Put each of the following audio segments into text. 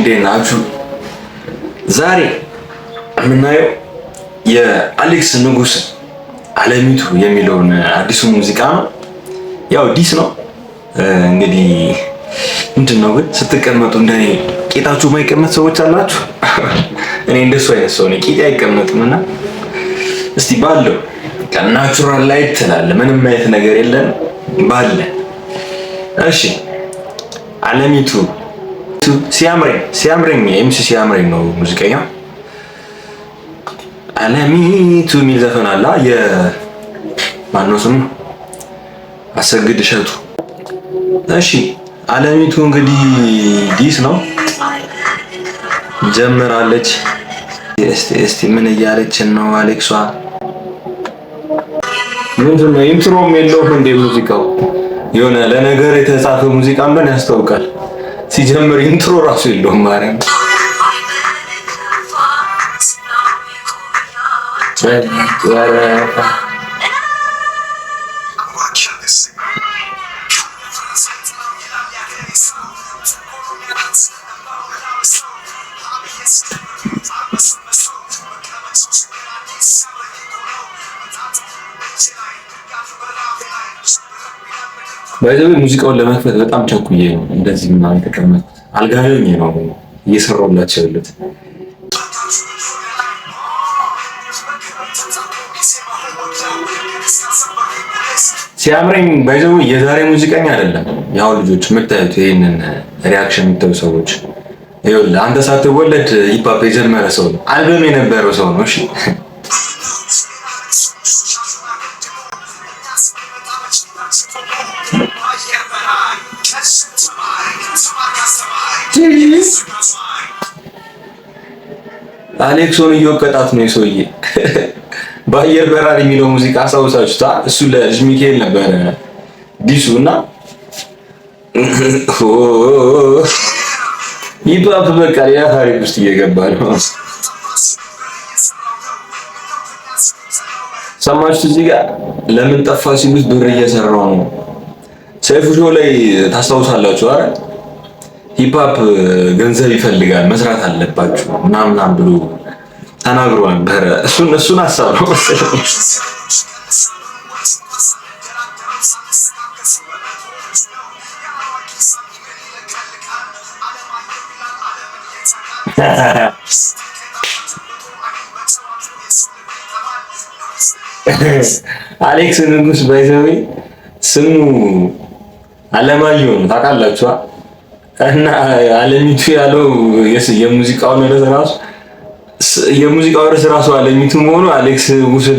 እንዴት ናችሁ? ዛሬ የምናየው የአሌክስ ንጉስ አለሚቱ የሚለውን አዲሱ ሙዚቃ ነው። ያው ዲስ ነው እንግዲህ ምንድን ነው ግን ስትቀመጡ እንደኔ ቄጣችሁ የማይቀመጥ ሰዎች አላችሁ። እኔ እንደሱ አይነት ሰው ነኝ፣ ቄጤ አይቀመጥም። እና እስቲ ባለው ናቹራል ላይት ትላለህ፣ ምንም አይነት ነገር የለም ባለ። እሺ አለሚቱ ሲያምረኝ ኤምሲ ሲያምረኝ ነው ሙዚቀኛው። አለሚቱ የሚል ዘፈን አለ። የማነው ስሙ? አሰግድ እሸቱ። እሺ አለሚቱ እንግዲህ ዲስ ነው ጀምራለች። እስቲ ምን እያለች ነው አሌክሷ? ምንድን ነው ኢንትሮም የለውም እንደ ሙዚቃው የሆነ ለነገር የተጻፈ ሙዚቃ እንደሆነ ያስታውቃል። ሲጀምር ኢንትሮ ራሱ የለውም። ማርያም ባይዘው ሙዚቃውን ለመክፈት በጣም ቸኩዬ ነው እንደዚህ ምናምን ተቀመጥኩት። አልጋለኝ ነው እየሰራሁላችሁ ያሉት። ሲያምረኝ ባይዘው የዛሬ ሙዚቀኛ አይደለም። ያው ልጆች የምታዩት ይሄንን ሪአክሽን የምታዩ ሰዎች ይኸውልህ፣ አንተ ሳትወለድ ሂፕ ሆፕ የጀመረ ሰው ነው፣ አልበም የነበረው ሰው ነው። እሺ አሌክሶን እየወቀጣት ነው የሰውዬ። በአየር በራሪ የሚለው ሙዚቃ አስታውሳችሁታ? እሱ ለልጅ ሚካኤል ነበረ ዲሱ እና ሂፕ በቃ ሌላ ታሪክ ውስጥ እየገባ ነው። ሰማችሁት? እዚህ ጋር ለምን ጠፋ ሲሉት ብር እየሰራው ነው። ሰይፉ ሾው ላይ ታስታውሳላችሁ አይደል? ሂፕ ሆፕ ገንዘብ ይፈልጋል መስራት አለባችሁ ምናምን ብሎ ተናግሮ ነበረ። እሱን ሀሳብ ነው መሰለኝ። አሌክስ ንጉስ ባይዘዌ ስሙ አለማየሁ ነው ታውቃላችሁ። እና አለሚቱ ያለው የሙዚቃው ርዕስ ራሱ አለሚቱ መሆኑ አሌክስ ውስል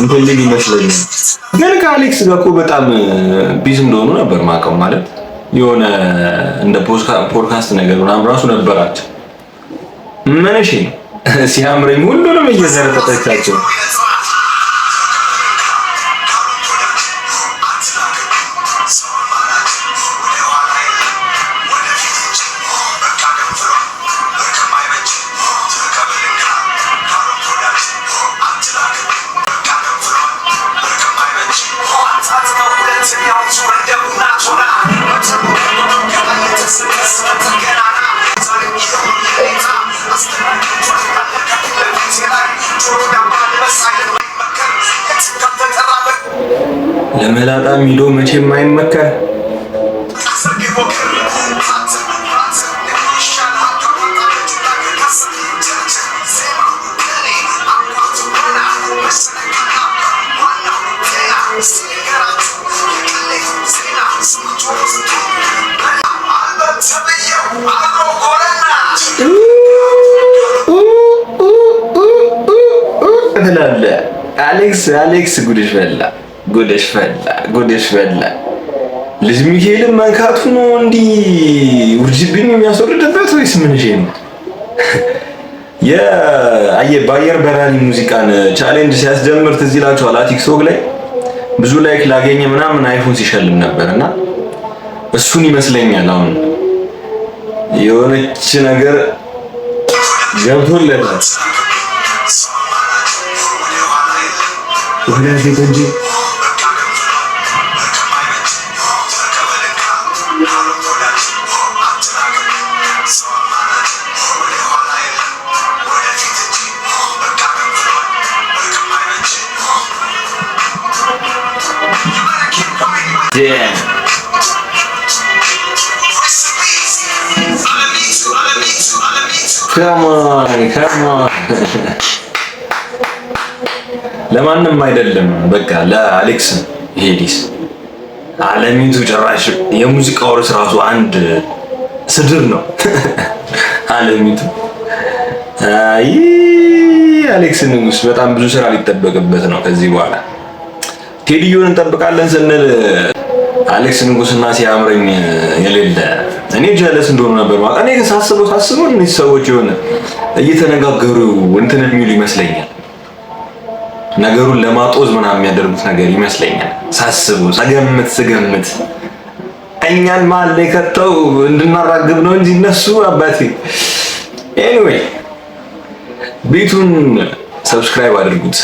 እንትን ሊል ይመስለኛል። ግን ከአሌክስ ጋር እኮ በጣም ቢስ እንደሆኑ ነበር ማውቀው። ማለት የሆነ እንደ ፖድካስት ነገር ምናምን ራሱ ነበራቸው። ምን እሺ ሲያምረኝ ሁሉንም እየዘረጠቻቸው ለመላጣ ሚዶ መቼም አይመከር። አሌክስ ጉድሽ ፈላ። ልጅ ሚካኤልን መንካቱ ነው እንዲህ ውርጅብኝ የሚያስወርድበት ወይስ ምን ነው? በአየር በራሪ ሙዚቃን ቻሌንጅ ሲያስጀምር ትዝ ይላችኋል። ቲክቶክ ላይ ብዙ ላይክ ላገኘ ምናምን አይፎን ሲሸልም ነበርና እሱን ይመስለኛል አሁን የሆነች ነገር ገብቶለታል። ወላሂ እንጂ ለማንም አይደለም፣ በቃ ለአሌክስ ይሄ ዲስ አለሚቱ ጭራሽ የሙዚቃው ርዕስ ራሱ አንድ ስድብ ነው። አለሚቱ አይ አሌክስ ንጉስ በጣም ብዙ ስራ ሊጠበቅበት ነው ከዚህ በኋላ። ቴዲዮን እንጠብቃለን ስንል አሌክስ ንጉስና ሲያምረኝ የሌለ እኔ ጀለስ እንደሆነ ነበር ማለት። እኔ ግን ሳስበው እነዚህ ሰዎች የሆነ እየተነጋገሩ እንትን የሚሉ ይመስለኛል። ነገሩን ለማጦዝ ምናምን የሚያደርጉት ነገር ይመስለኛል። ስገምት እኛን መሀል ላይ ከተው እንድናራግብ ነው እንጂ እነሱ አባቴ። ኤኒዌይ ቤቱን ሰብስክራይብ አድርጉት።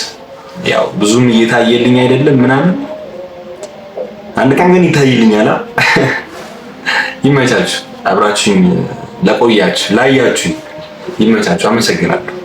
ያው ብዙም እየታየልኝ አይደለም ምናምን፣ አንድ ቀን ግን ይታይልኛል። ይመቻችሁ። አብራችሁኝ ላያችሁ ይመቻችሁ። አመሰግናለሁ።